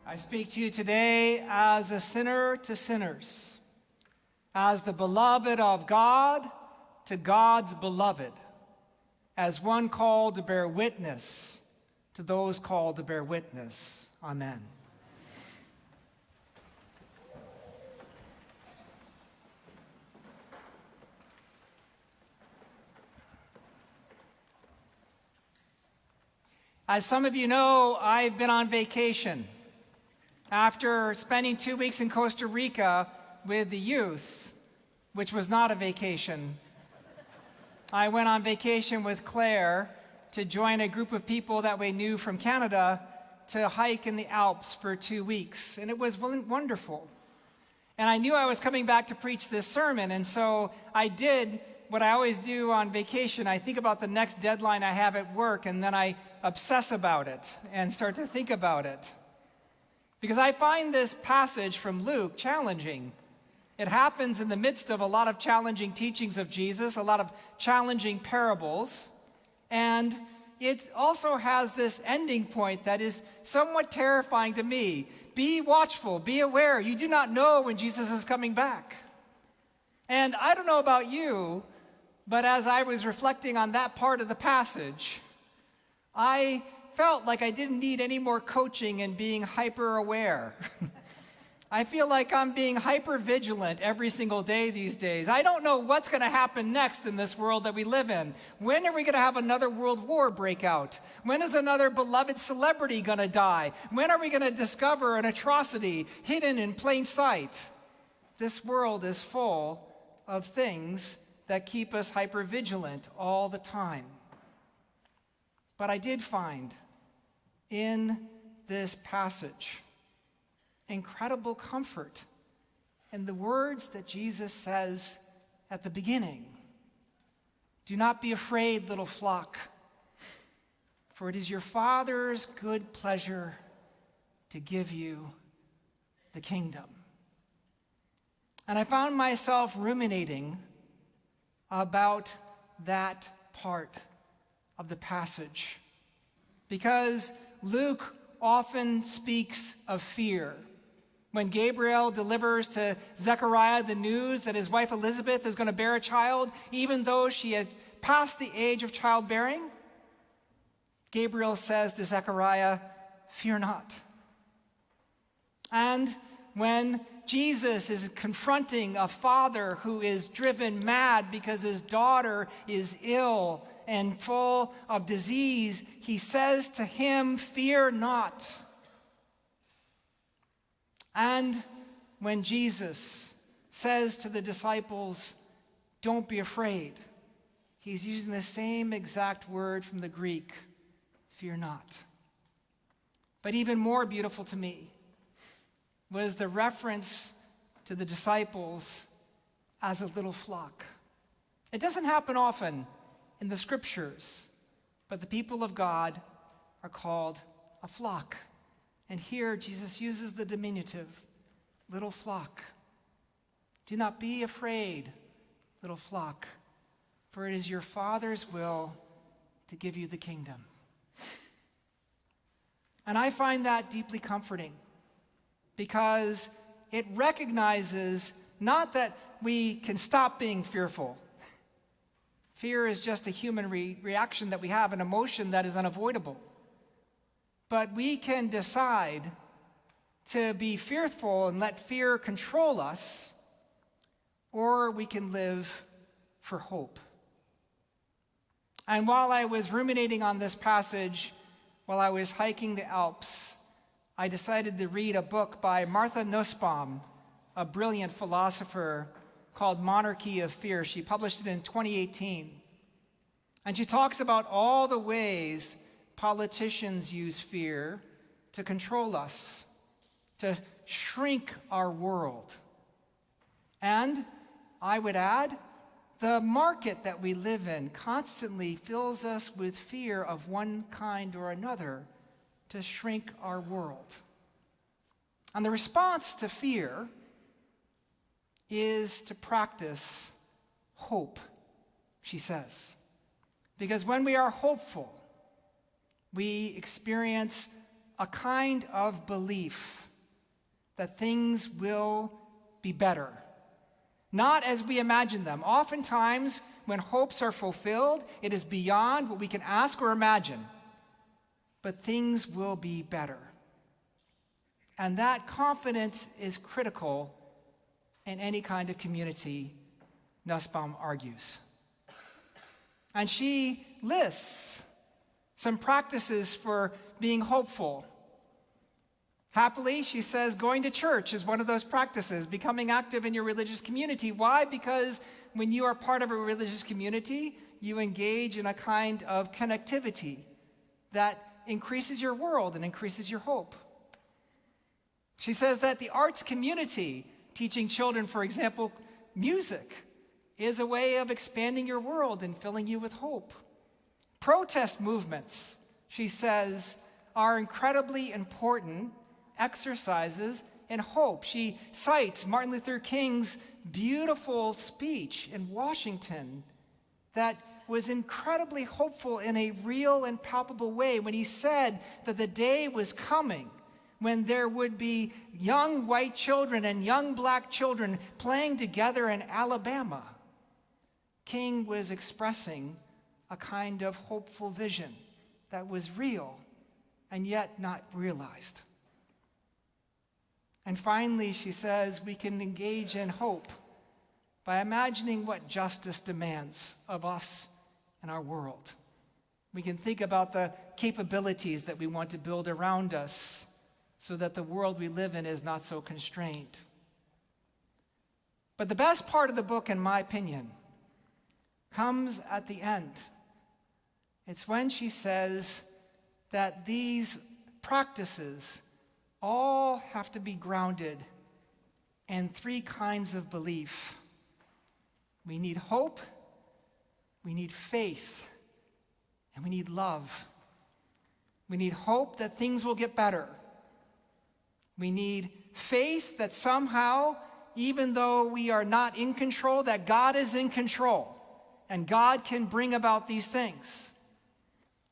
I speak to you today as a sinner to sinners, as the beloved of God to God's beloved, as one called to bear witness to those called to bear witness. Amen. As some of you know, I've been on vacation. After spending 2 weeks in Costa Rica with the youth, which was not a vacation, I went on vacation with Claire to join a group of people that we knew from Canada to hike in the Alps for 2 weeks. And it was wonderful. And I knew I was coming back to preach this sermon, and so I did what I always do on vacation. I think about the next deadline I have at work, and then I obsess about it and start to think about it. Because I find this passage from Luke challenging. It happens in the midst of a lot of challenging teachings of Jesus, a lot of challenging parables, and it also has this ending point that is somewhat terrifying to me. Be watchful, be aware. You do not know when Jesus is coming back. And I don't know about you, but as I was reflecting on that part of the passage, I felt like I didn't need any more coaching in being hyper aware. I feel like I'm being hyper vigilant every single day these days. I don't know what's going to happen next in this world that we live in. When are we going to have another world war break out? When is another beloved celebrity going to die? When are we going to discover an atrocity hidden in plain sight? This world is full of things that keep us hyper vigilant all the time. But I did find in this passage incredible comfort in the words that Jesus says at the beginning. Do not be afraid, little flock, for it is your Father's good pleasure to give you the kingdom. And I found myself ruminating about that part of the passage, because Luke often speaks of fear. When Gabriel delivers to Zechariah the news that his wife Elizabeth is going to bear a child, even though she had passed the age of childbearing, Gabriel says to Zechariah, "Fear not." And when Jesus is confronting a father who is driven mad because his daughter is ill and full of disease, he says to him, "Fear not." And when Jesus says to the disciples, "Don't be afraid," he's using the same exact word from the Greek, "fear not." But even more beautiful to me was the reference to the disciples as a little flock. It doesn't happen often in the scriptures, but the people of God are called a flock. And here Jesus uses the diminutive, little flock. Do not be afraid, little flock, for it is your Father's will to give you the kingdom. And I find that deeply comforting, because it recognizes not that we can stop being fearful. Fear is just a human reaction that we have, an emotion that is unavoidable. But we can decide to be fearful and let fear control us, or we can live for hope. And while I was ruminating on this passage, while I was hiking the Alps, I decided to read a book by Martha Nussbaum, a brilliant philosopher, called Monarchy of Fear. She published it in 2018. And she talks about all the ways politicians use fear to control us, to shrink our world. And I would add, the market that we live in constantly fills us with fear of one kind or another to shrink our world. And the response to fear is to practice hope, she says. Because when we are hopeful, we experience a kind of belief that things will be better. Not as we imagine them. Oftentimes, when hopes are fulfilled, it is beyond what we can ask or imagine. But things will be better. And that confidence is critical in any kind of community, Nussbaum argues. And she lists some practices for being hopeful. Happily, she says, going to church is one of those practices, becoming active in your religious community. Why? Because when you are part of a religious community, you engage in a kind of connectivity that increases your world and increases your hope. She says that the arts community, teaching children, for example, music, is a way of expanding your world and filling you with hope. Protest movements, she says, are incredibly important exercises in hope. She cites Martin Luther King's beautiful speech in Washington that was incredibly hopeful in a real and palpable way when he said that the day was coming when there would be young white children and young black children playing together in Alabama. King was expressing a kind of hopeful vision that was real and yet not realized. And finally, she says we can engage in hope by imagining what justice demands of us and our world. We can think about the capabilities that we want to build around us so that the world we live in is not so constrained. But the best part of the book, in my opinion, comes at the end. It's when she says that these practices all have to be grounded in three kinds of belief. We need hope, we need faith, and we need love. We need hope that things will get better. We need faith that somehow, even though we are not in control, that God is in control and God can bring about these things.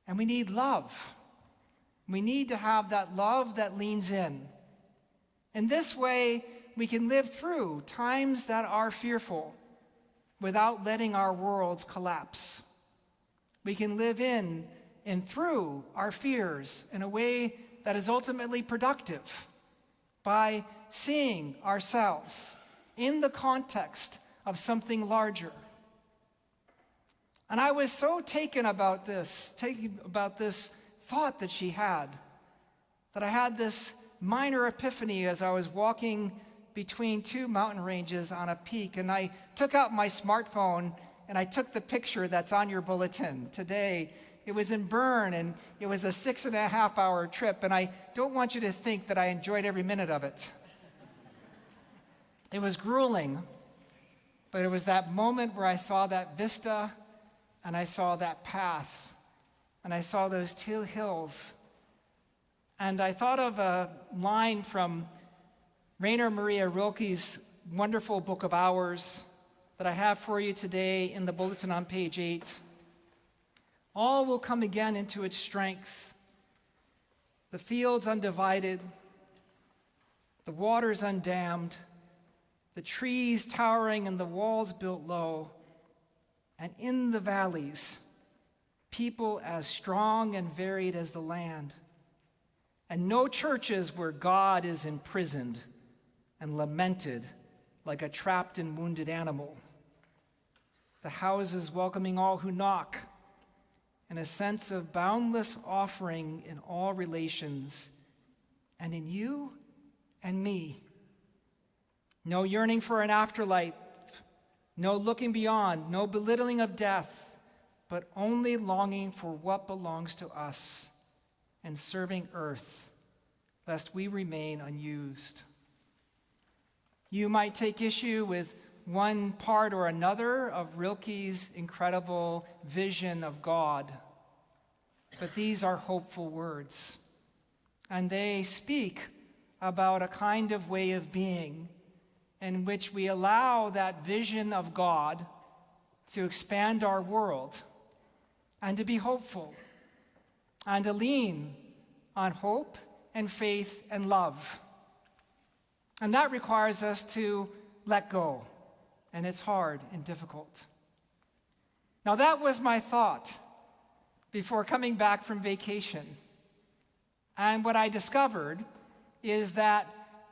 And we need love. We need to have that love that leans in. In this way, we can live through times that are fearful without letting our worlds collapse. We can live in and through our fears in a way that is ultimately productive by seeing ourselves in the context of something larger. And I was so taken about this thought that she had, that I had this minor epiphany as I was walking between two mountain ranges on a peak, and I took out my smartphone and I took the picture that's on your bulletin today. It was in Bern, and it was a 6.5-hour trip, and I don't want you to think that I enjoyed every minute of it. It was grueling, but it was that moment where I saw that vista, and I saw that path, and I saw those two hills. And I thought of a line from Rainer Maria Rilke's wonderful Book of Hours that I have for you today in the bulletin on page 8. All will come again into its strength, the fields undivided, the waters undammed, the trees towering and the walls built low, and in the valleys, people as strong and varied as the land, and no churches where God is imprisoned and lamented like a trapped and wounded animal. The houses welcoming all who knock, and a sense of boundless offering in all relations, and in you and me. No yearning for an afterlife, no looking beyond, no belittling of death, but only longing for what belongs to us and serving earth, lest we remain unused. You might take issue with one part or another of Rilke's incredible vision of God, but these are hopeful words, and they speak about a kind of way of being in which we allow that vision of God to expand our world and to be hopeful and to lean on hope and faith and love. And that requires us to let go, and it's hard and difficult. Now, that was my thought before coming back from vacation. And what I discovered is that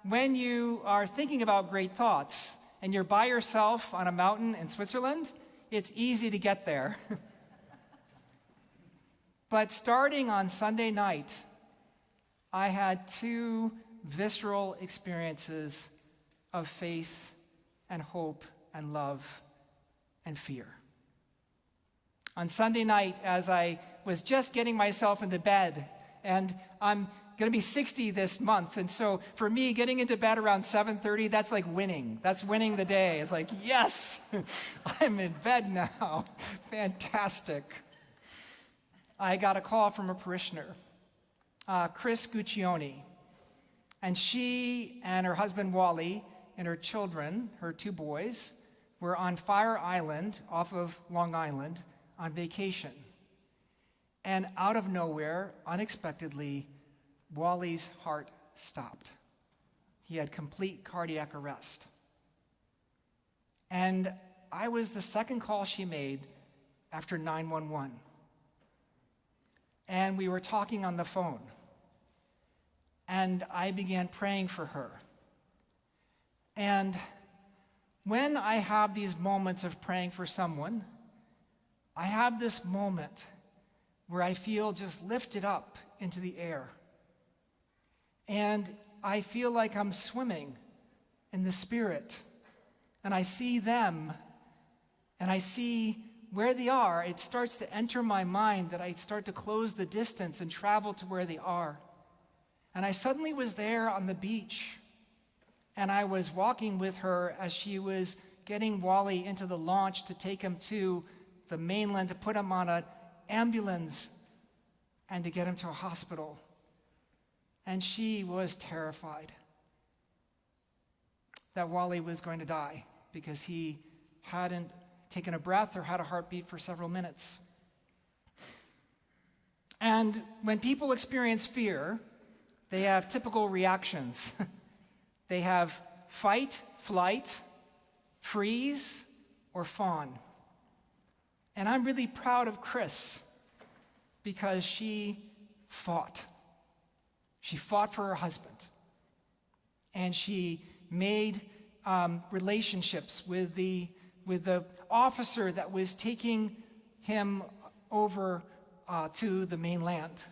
when you are thinking about great thoughts and you're by yourself on a mountain in Switzerland, it's easy to get there. But starting on Sunday night, I had two visceral experiences of faith and hope and love and fear. On Sunday night, as I was just getting myself into bed, and I'm going to be 60 this month, and so for me, getting into bed around 7:30, that's like winning. That's winning the day. It's like, yes, I'm in bed now. Fantastic. I got a call from a parishioner, Chris Guccione, and she and her husband Wally and her children, her two boys, were on Fire Island off of Long Island on vacation. And out of nowhere, unexpectedly, Wally's heart stopped. He had complete cardiac arrest. And I was the second call she made after 911. And we were talking on the phone. And I began praying for her. And when I have these moments of praying for someone, I have this moment where I feel just lifted up into the air. And I feel like I'm swimming in the Spirit. And I see them, and I see where they are. It starts to enter my mind that I start to close the distance and travel to where they are. And I suddenly was there on the beach, and I was walking with her as she was getting Wally into the launch to take him to the mainland, to put him on an ambulance and to get him to a hospital. And she was terrified that Wally was going to die because he hadn't taken a breath or had a heartbeat for several minutes. And when people experience fear, they have typical reactions. They have fight, flight, freeze, or fawn. And I'm really proud of Chris because she fought. She fought for her husband. And she made relationships with the officer that was taking him over to the mainland.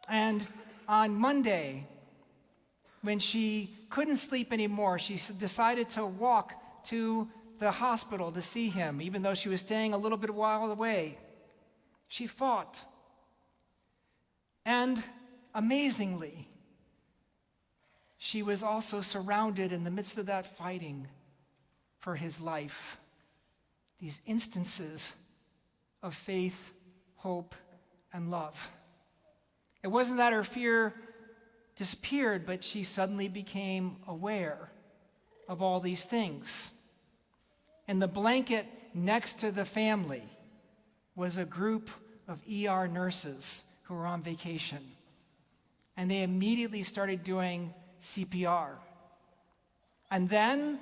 And on Monday, when she couldn't sleep anymore, she decided to walk to the hospital to see him, even though she was staying a little bit while away. She fought. And amazingly, she was also surrounded in the midst of that fighting for his life. These instances of faith, hope, and love. It wasn't that her fear disappeared, but she suddenly became aware of all these things. And the blanket next to the family was a group of ER nurses who were on vacation. And they immediately started doing CPR. And then,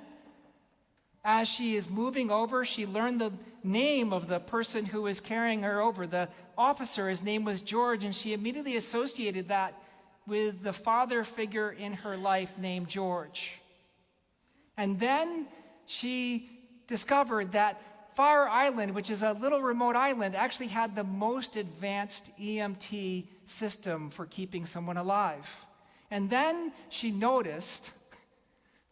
as she is moving over, she learned the name of the person who was carrying her over. The officer, his name was George, and she immediately associated that with the father figure in her life named George. And then she discovered that Fire Island, which is a little remote island, actually had the most advanced EMT system for keeping someone alive. And then she noticed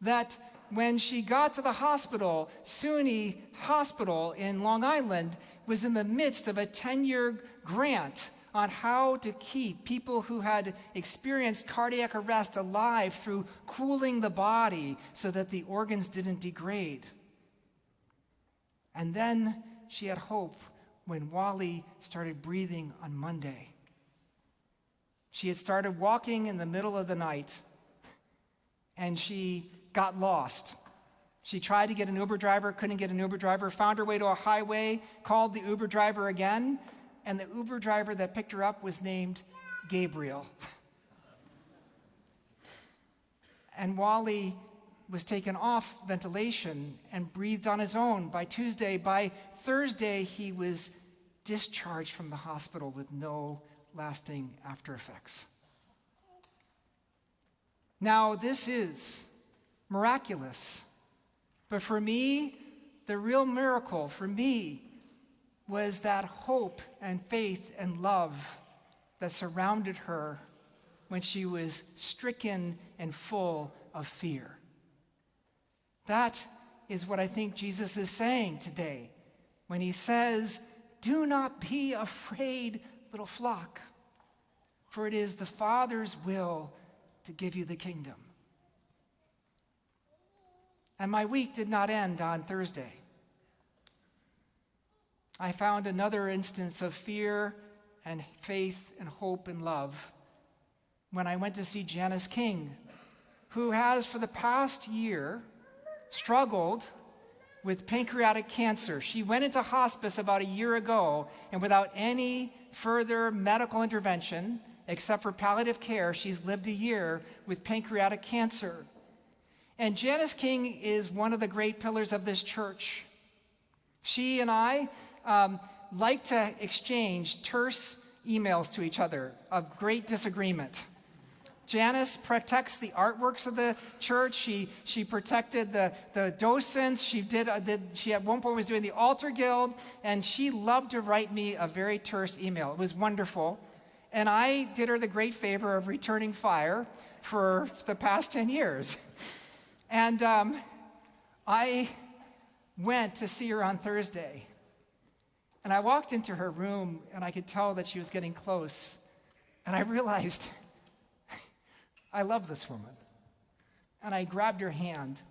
that when she got to the hospital, SUNY Hospital in Long Island was in the midst of a 10-year grant on how to keep people who had experienced cardiac arrest alive through cooling the body so that the organs didn't degrade. And then she had hope when Wally started breathing on Monday. She had started walking in the middle of the night, and she got lost. She tried to get an Uber driver, couldn't get an Uber driver, found her way to a highway, called the Uber driver again, and the Uber driver that picked her up was named Gabriel. And Wally was taken off ventilation and breathed on his own by Tuesday. By Thursday, he was discharged from the hospital with no lasting after effects. Now, this is miraculous. But for me, the real miracle for me was that hope and faith and love that surrounded her when she was stricken and full of fear. That is what I think Jesus is saying today when he says, "Do not be afraid, little flock, for it is the Father's will to give you the kingdom." And my week did not end on Thursday. I found another instance of fear and faith and hope and love when I went to see Janice King, who has for the past year struggled with pancreatic cancer. She went into hospice about a year ago, and without any further medical intervention, except for palliative care, she's lived a year with pancreatic cancer. And Janice King is one of the great pillars of this church. She and I like to exchange terse emails to each other of great disagreement. Janice protects the artworks of the church. She protected the docents. She at one point was doing the altar guild, and she loved to write me a very terse email. It was wonderful. And I did her the great favor of returning fire for the past 10 years. And I went to see her on Thursday. And I walked into her room, and I could tell that she was getting close. And I realized, I love this woman. And I grabbed her hand,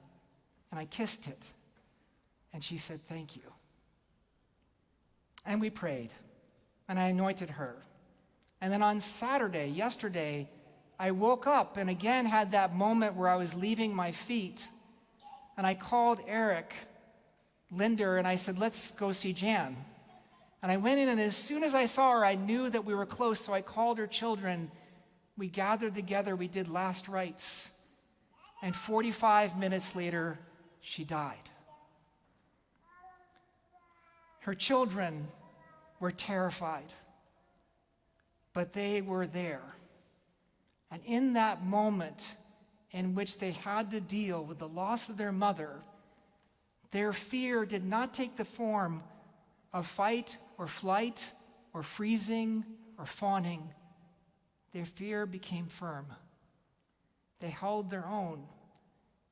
and I kissed it. And she said, "Thank you." And we prayed, and I anointed her. And then on Saturday, yesterday, I woke up and again had that moment where I was leaving my feet. And I called Eric Linder, and I said, "Let's go see Jan." And I went in, and as soon as I saw her, I knew that we were close, so I called her children. We gathered together, we did last rites. And 45 minutes later, she died. Her children were terrified, but they were there. And in that moment in which they had to deal with the loss of their mother, their fear did not take the form of fight or flight or freezing or fawning. Their fear became firm. They held their own.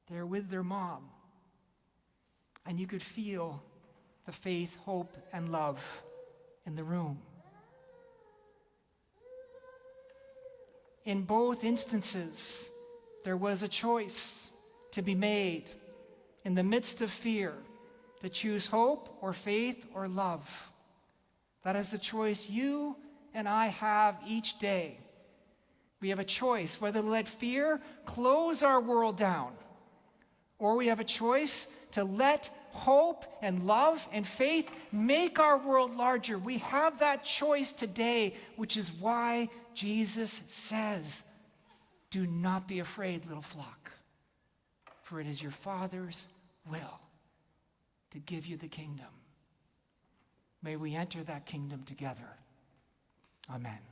They were with their mom. And you could feel the faith, hope, and love in the room. In both instances, there was a choice to be made in the midst of fear to choose hope or faith or love. That is the choice you and I have each day. We have a choice whether to let fear close our world down, or we have a choice to let hope and love and faith make our world larger. We have that choice today, which is why Jesus says, "Do not be afraid, little flock, for it is your Father's will to give you the kingdom." May we enter that kingdom together. Amen.